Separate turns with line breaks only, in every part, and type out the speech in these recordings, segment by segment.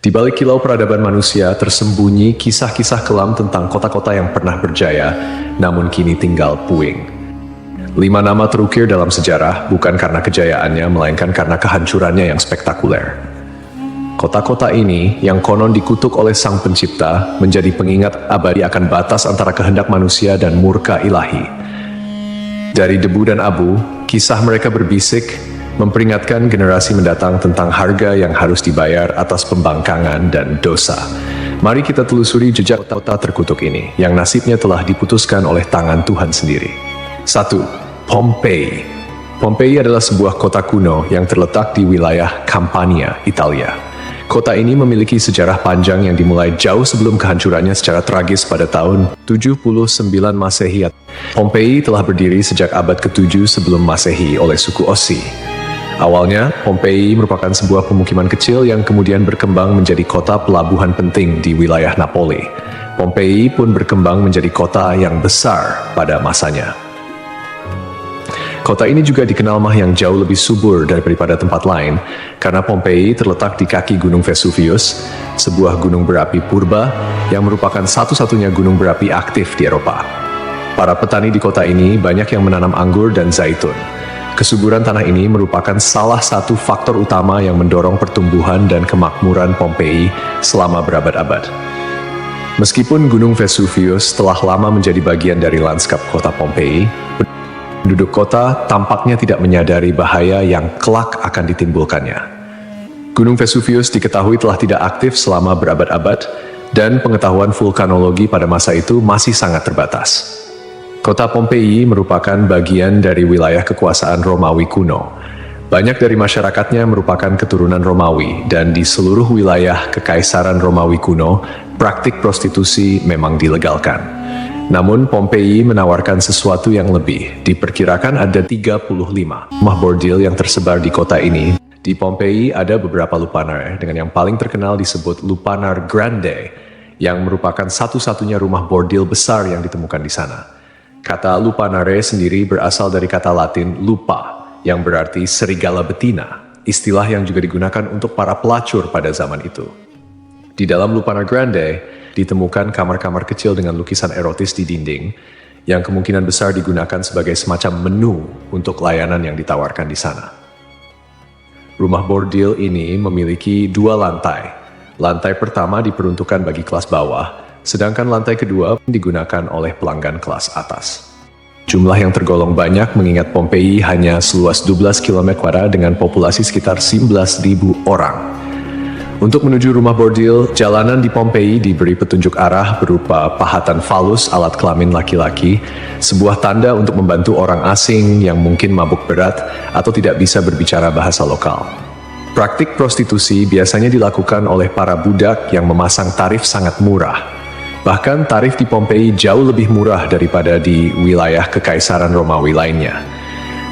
Di balik kilau peradaban manusia tersembunyi kisah-kisah kelam tentang kota-kota yang pernah berjaya, namun kini tinggal puing. 5 nama terukir dalam sejarah bukan karena kejayaannya, melainkan karena kehancurannya yang spektakuler. Kota-kota ini, yang konon dikutuk oleh Sang Pencipta, menjadi pengingat abadi akan batas antara kehendak manusia dan murka ilahi. Dari debu dan abu, kisah mereka berbisik, memperingatkan generasi mendatang tentang harga yang harus dibayar atas pembangkangan dan dosa. Mari kita telusuri jejak kota terkutuk ini, yang nasibnya telah diputuskan oleh tangan Tuhan sendiri. 1. Pompei. Pompei adalah sebuah kota kuno yang terletak di wilayah Campania, Italia. Kota ini memiliki sejarah panjang yang dimulai jauh sebelum kehancurannya secara tragis pada tahun 79 Masehi. Pompei telah berdiri sejak abad ke-7 sebelum Masehi oleh suku Ossi. Awalnya, Pompei merupakan sebuah pemukiman kecil yang kemudian berkembang menjadi kota pelabuhan penting di wilayah Napoli. Pompei pun berkembang menjadi kota yang besar pada masanya. Kota ini juga dikenal yang jauh lebih subur daripada tempat lain, karena Pompei terletak di kaki Gunung Vesuvius, sebuah gunung berapi purba yang merupakan satu-satunya gunung berapi aktif di Eropa. Para petani di kota ini banyak yang menanam anggur dan zaitun. Kesuburan tanah ini merupakan salah satu faktor utama yang mendorong pertumbuhan dan kemakmuran Pompei selama berabad-abad. Meskipun Gunung Vesuvius telah lama menjadi bagian dari lanskap kota Pompei, penduduk kota tampaknya tidak menyadari bahaya yang kelak akan ditimbulkannya. Gunung Vesuvius diketahui telah tidak aktif selama berabad-abad, dan pengetahuan vulkanologi pada masa itu masih sangat terbatas. Kota Pompei merupakan bagian dari wilayah kekuasaan Romawi kuno. Banyak dari masyarakatnya merupakan keturunan Romawi, dan di seluruh wilayah Kekaisaran Romawi kuno, praktik prostitusi memang dilegalkan. Namun Pompei menawarkan sesuatu yang lebih. Diperkirakan ada 35 rumah bordil yang tersebar di kota ini. Di Pompei ada beberapa lupanar, dengan yang paling terkenal disebut Lupanar Grande, yang merupakan satu-satunya rumah bordil besar yang ditemukan di sana. Kata lupanare sendiri berasal dari kata Latin lupa, yang berarti serigala betina, istilah yang juga digunakan untuk para pelacur pada zaman itu. Di dalam Lupanar Grande, ditemukan kamar-kamar kecil dengan lukisan erotis di dinding, yang kemungkinan besar digunakan sebagai semacam menu untuk layanan yang ditawarkan di sana. Rumah bordil ini memiliki 2 lantai. Lantai pertama diperuntukkan bagi kelas bawah, sedangkan lantai kedua digunakan oleh pelanggan kelas atas. Jumlah yang tergolong banyak mengingat Pompei hanya seluas 12 km² dengan populasi sekitar 11.000 orang. Untuk menuju rumah bordil, jalanan di Pompei diberi petunjuk arah berupa pahatan falus alat kelamin laki-laki, sebuah tanda untuk membantu orang asing yang mungkin mabuk berat atau tidak bisa berbicara bahasa lokal. Praktik prostitusi biasanya dilakukan oleh para budak yang memasang tarif sangat murah. Bahkan tarif di Pompei jauh lebih murah daripada di wilayah Kekaisaran Romawi lainnya.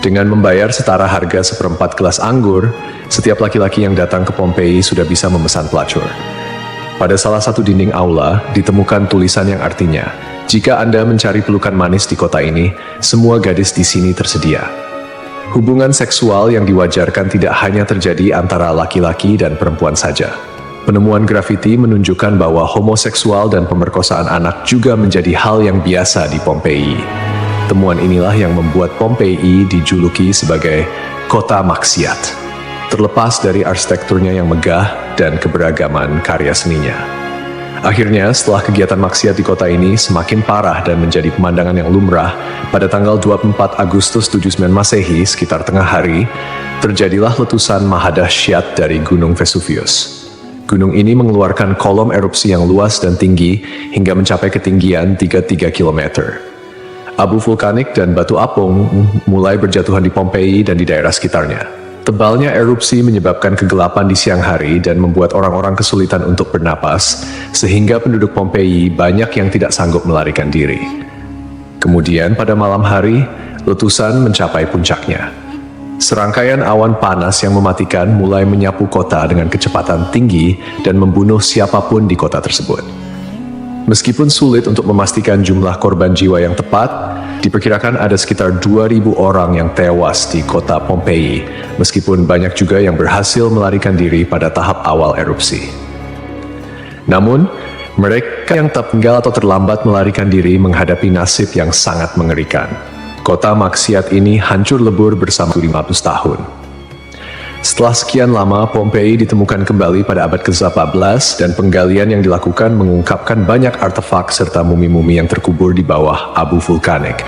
Dengan membayar setara harga seperempat gelas anggur, setiap laki-laki yang datang ke Pompei sudah bisa memesan pelacur. Pada salah satu dinding aula, ditemukan tulisan yang artinya, "Jika Anda mencari pelukan manis di kota ini, semua gadis di sini tersedia." Hubungan seksual yang diwajarkan tidak hanya terjadi antara laki-laki dan perempuan saja. Penemuan grafiti menunjukkan bahwa homoseksual dan pemerkosaan anak juga menjadi hal yang biasa di Pompei. Temuan inilah yang membuat Pompei dijuluki sebagai kota maksiat, terlepas dari arsitekturnya yang megah dan keberagaman karya seninya. Akhirnya, setelah kegiatan maksiat di kota ini semakin parah dan menjadi pemandangan yang lumrah, pada tanggal 24 Agustus 79 Masehi, sekitar tengah hari, terjadilah letusan mahadahsyat dari Gunung Vesuvius. Gunung ini mengeluarkan kolom erupsi yang luas dan tinggi hingga mencapai ketinggian 33 km. Abu vulkanik dan batu apung mulai berjatuhan di Pompei dan di daerah sekitarnya. Tebalnya erupsi menyebabkan kegelapan di siang hari dan membuat orang-orang kesulitan untuk bernapas, sehingga penduduk Pompei banyak yang tidak sanggup melarikan diri. Kemudian pada malam hari, letusan mencapai puncaknya. Serangkaian awan panas yang mematikan mulai menyapu kota dengan kecepatan tinggi dan membunuh siapapun di kota tersebut. Meskipun sulit untuk memastikan jumlah korban jiwa yang tepat, diperkirakan ada sekitar 2.000 orang yang tewas di kota Pompei, meskipun banyak juga yang berhasil melarikan diri pada tahap awal erupsi. Namun, mereka yang tertinggal atau terlambat melarikan diri menghadapi nasib yang sangat mengerikan. Kota maksiat ini hancur lebur bersama 500 tahun. Setelah sekian lama, Pompei ditemukan kembali pada abad ke-14 dan penggalian yang dilakukan mengungkapkan banyak artefak serta mumi-mumi yang terkubur di bawah abu vulkanik.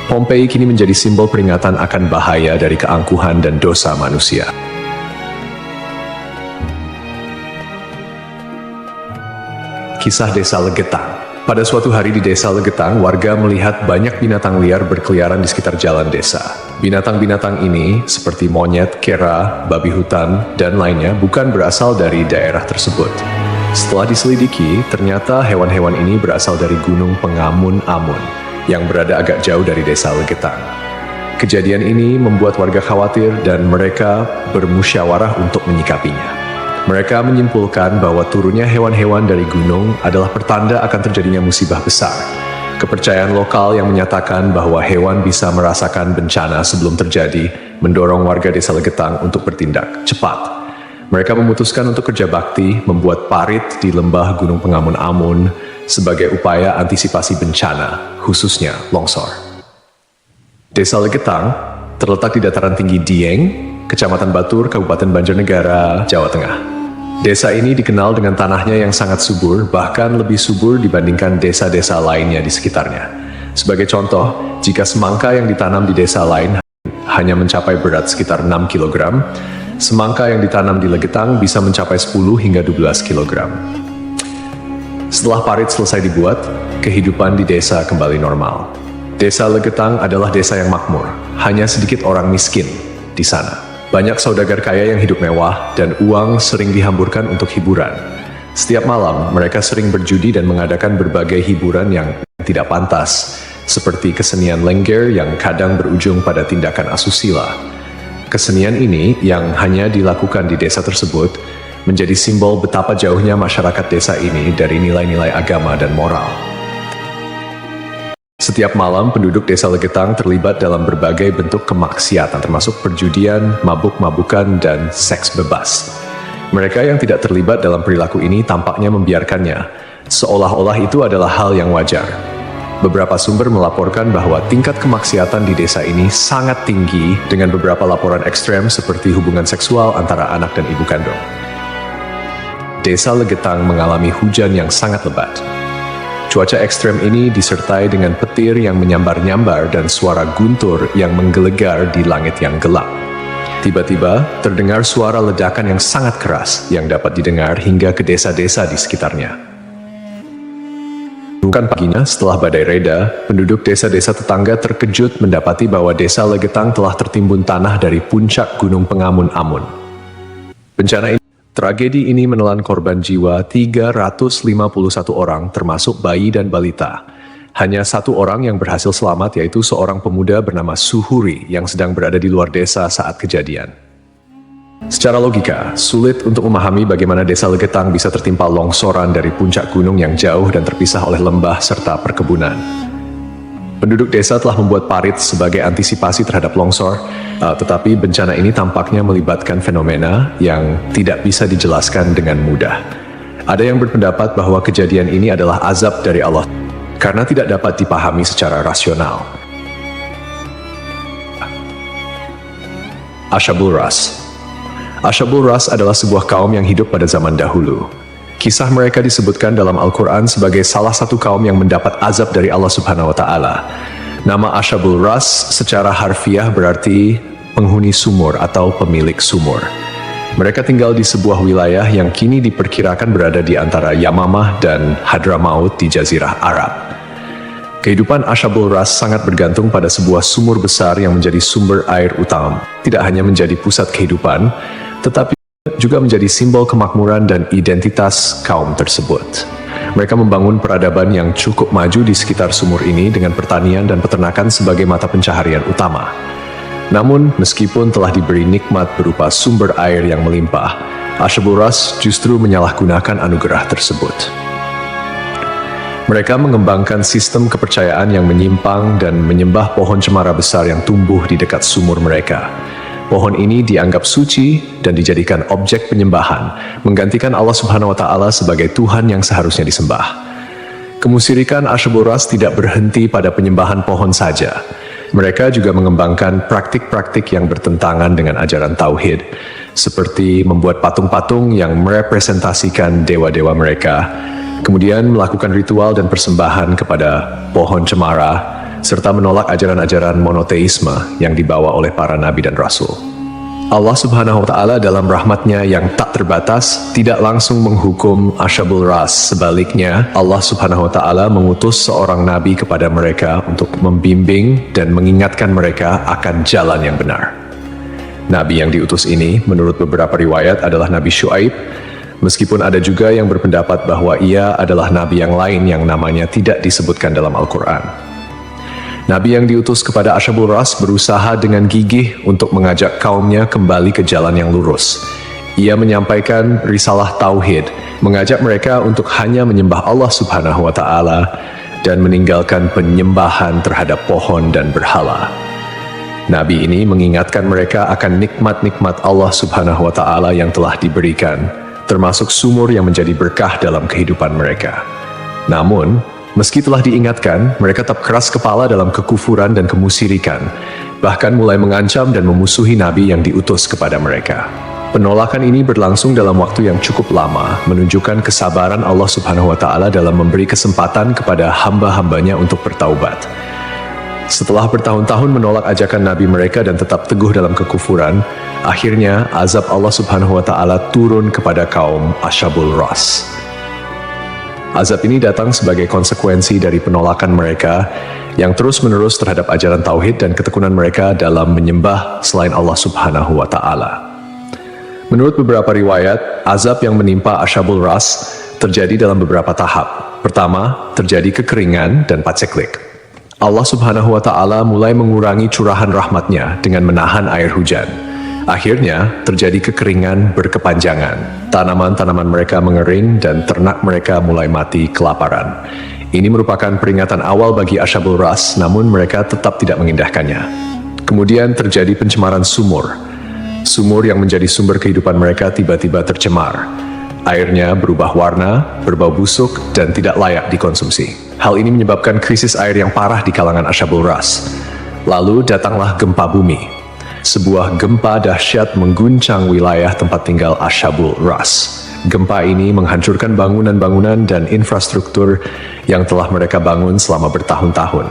Pompei kini menjadi simbol peringatan akan bahaya dari keangkuhan dan dosa manusia. Kisah Desa Legetang. Pada suatu hari di Desa Legetang, warga melihat banyak binatang liar berkeliaran di sekitar jalan desa. Binatang-binatang ini, seperti monyet, kera, babi hutan, dan lainnya, bukan berasal dari daerah tersebut. Setelah diselidiki, ternyata hewan-hewan ini berasal dari Gunung Pengamun-Amun, yang berada agak jauh dari Desa Legetang. Kejadian ini membuat warga khawatir dan mereka bermusyawarah untuk menyikapinya. Mereka menyimpulkan bahwa turunnya hewan-hewan dari gunung adalah pertanda akan terjadinya musibah besar. Kepercayaan lokal yang menyatakan bahwa hewan bisa merasakan bencana sebelum terjadi mendorong warga Desa Legetang untuk bertindak cepat. Mereka memutuskan untuk kerja bakti membuat parit di lembah Gunung Pengamun-Amun sebagai upaya antisipasi bencana, khususnya longsor. Desa Legetang terletak di dataran tinggi Dieng, Kecamatan Batur, Kabupaten Banjarnegara, Jawa Tengah. Desa ini dikenal dengan tanahnya yang sangat subur, bahkan lebih subur dibandingkan desa-desa lainnya di sekitarnya. Sebagai contoh, jika semangka yang ditanam di desa lain hanya mencapai berat sekitar 6 kg, semangka yang ditanam di Legetang bisa mencapai 10 hingga 12 kg. Setelah parit selesai dibuat, kehidupan di desa kembali normal. Desa Legetang adalah desa yang makmur, hanya sedikit orang miskin di sana. Banyak saudagar kaya yang hidup mewah dan uang sering dihamburkan untuk hiburan. Setiap malam, mereka sering berjudi dan mengadakan berbagai hiburan yang tidak pantas, seperti kesenian lengger yang kadang berujung pada tindakan asusila. Kesenian ini yang hanya dilakukan di desa tersebut menjadi simbol betapa jauhnya masyarakat desa ini dari nilai-nilai agama dan moral. Setiap malam, penduduk Desa Legetang terlibat dalam berbagai bentuk kemaksiatan, termasuk perjudian, mabuk-mabukan, dan seks bebas. Mereka yang tidak terlibat dalam perilaku ini tampaknya membiarkannya, seolah-olah itu adalah hal yang wajar. Beberapa sumber melaporkan bahwa tingkat kemaksiatan di desa ini sangat tinggi, dengan beberapa laporan ekstrem seperti hubungan seksual antara anak dan ibu kandung. Desa Legetang mengalami hujan yang sangat lebat. Cuaca ekstrem ini disertai dengan petir yang menyambar-nyambar dan suara guntur yang menggelegar di langit yang gelap. Tiba-tiba, terdengar suara ledakan yang sangat keras yang dapat didengar hingga ke desa-desa di sekitarnya. Bukan paginya, setelah badai reda, penduduk desa-desa tetangga terkejut mendapati bahwa Desa Legetang telah tertimbun tanah dari puncak Gunung Pengamun-Amun. Tragedi ini menelan korban jiwa 351 orang, termasuk bayi dan balita. Hanya satu orang yang berhasil selamat, yaitu seorang pemuda bernama Suhuri yang sedang berada di luar desa saat kejadian. Secara logika, sulit untuk memahami bagaimana Desa Legetang bisa tertimpa longsoran dari puncak gunung yang jauh dan terpisah oleh lembah serta perkebunan. Penduduk desa telah membuat parit sebagai antisipasi terhadap longsor, tetapi bencana ini tampaknya melibatkan fenomena yang tidak bisa dijelaskan dengan mudah. Ada yang berpendapat bahwa kejadian ini adalah azab dari Allah, karena tidak dapat dipahami secara rasional. Ashabul Ras. Ashabul Ras adalah sebuah kaum yang hidup pada zaman dahulu. Kisah mereka disebutkan dalam Al-Quran sebagai salah satu kaum yang mendapat azab dari Allah Subhanahu wa Ta'ala. Nama Ashabul Ras secara harfiah berarti penghuni sumur atau pemilik sumur. Mereka tinggal di sebuah wilayah yang kini diperkirakan berada di antara Yamamah dan Hadramaut di Jazirah Arab. Kehidupan Ashabul Ras sangat bergantung pada sebuah sumur besar yang menjadi sumber air utama. Tidak hanya menjadi pusat kehidupan, tetapi juga menjadi simbol kemakmuran dan identitas kaum tersebut. Mereka membangun peradaban yang cukup maju di sekitar sumur ini dengan pertanian dan peternakan sebagai mata pencaharian utama. Namun, meskipun telah diberi nikmat berupa sumber air yang melimpah, Ashabul Ras justru menyalahgunakan anugerah tersebut. Mereka mengembangkan sistem kepercayaan yang menyimpang dan menyembah pohon cemara besar yang tumbuh di dekat sumur mereka. Pohon ini dianggap suci dan dijadikan objek penyembahan, menggantikan Allah Subhanahu wa Ta'ala sebagai Tuhan yang seharusnya disembah. Kemusyrikan Asyabul Ras tidak berhenti pada penyembahan pohon saja. Mereka juga mengembangkan praktik-praktik yang bertentangan dengan ajaran Tauhid, seperti membuat patung-patung yang merepresentasikan dewa-dewa mereka, kemudian melakukan ritual dan persembahan kepada pohon cemara, serta menolak ajaran-ajaran monoteisme yang dibawa oleh para nabi dan rasul. Allah Subhanahu wa Ta'ala dalam rahmatnya yang tak terbatas tidak langsung menghukum Asyabul Ras. Sebaliknya, Allah Subhanahu wa Ta'ala mengutus seorang nabi kepada mereka untuk membimbing dan mengingatkan mereka akan jalan yang benar. Nabi yang diutus ini, menurut beberapa riwayat, adalah Nabi Syuaib, meskipun ada juga yang berpendapat bahwa ia adalah nabi yang lain yang namanya tidak disebutkan dalam Al-Quran. Nabi yang diutus kepada Asyabul Ras berusaha dengan gigih untuk mengajak kaumnya kembali ke jalan yang lurus. Ia menyampaikan risalah Tauhid, mengajak mereka untuk hanya menyembah Allah Subhanahu wa Ta'ala dan meninggalkan penyembahan terhadap pohon dan berhala. Nabi ini mengingatkan mereka akan nikmat-nikmat Allah Subhanahu wa Ta'ala yang telah diberikan, termasuk sumur yang menjadi berkah dalam kehidupan mereka. Namun, meski telah diingatkan, mereka tetap keras kepala dalam kekufuran dan kemusyrikan, bahkan mulai mengancam dan memusuhi Nabi yang diutus kepada mereka. Penolakan ini berlangsung dalam waktu yang cukup lama, menunjukkan kesabaran Allah Subhanahu wa Ta'ala dalam memberi kesempatan kepada hamba-hambanya untuk bertaubat. Setelah bertahun-tahun menolak ajakan Nabi mereka dan tetap teguh dalam kekufuran, akhirnya azab Allah Subhanahu wa Ta'ala turun kepada kaum Asyabul Ras. Azab ini datang sebagai konsekuensi dari penolakan mereka yang terus-menerus terhadap ajaran Tauhid dan ketekunan mereka dalam menyembah selain Allah Subhanahu wa Ta'ala. Menurut beberapa riwayat, azab yang menimpa Asyabul Ras terjadi dalam beberapa tahap. Pertama, terjadi kekeringan dan paceklik. Allah Subhanahu wa Ta'ala mulai mengurangi curahan rahmatnya dengan menahan air hujan. Akhirnya, terjadi kekeringan berkepanjangan. Tanaman-tanaman mereka mengering dan ternak mereka mulai mati kelaparan. Ini merupakan peringatan awal bagi Asyabul Ras, namun mereka tetap tidak mengindahkannya. Kemudian terjadi pencemaran sumur. Sumur yang menjadi sumber kehidupan mereka tiba-tiba tercemar. Airnya berubah warna, berbau busuk, dan tidak layak dikonsumsi. Hal ini menyebabkan krisis air yang parah di kalangan Asyabul Ras. Lalu datanglah gempa bumi. Sebuah gempa dahsyat mengguncang wilayah tempat tinggal Asyabul Ras. Gempa ini menghancurkan bangunan-bangunan dan infrastruktur yang telah mereka bangun selama bertahun-tahun.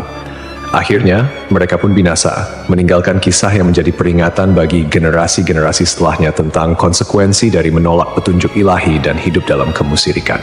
Akhirnya, mereka pun binasa, meninggalkan kisah yang menjadi peringatan bagi generasi-generasi setelahnya tentang konsekuensi dari menolak petunjuk ilahi dan hidup dalam kemusyrikan.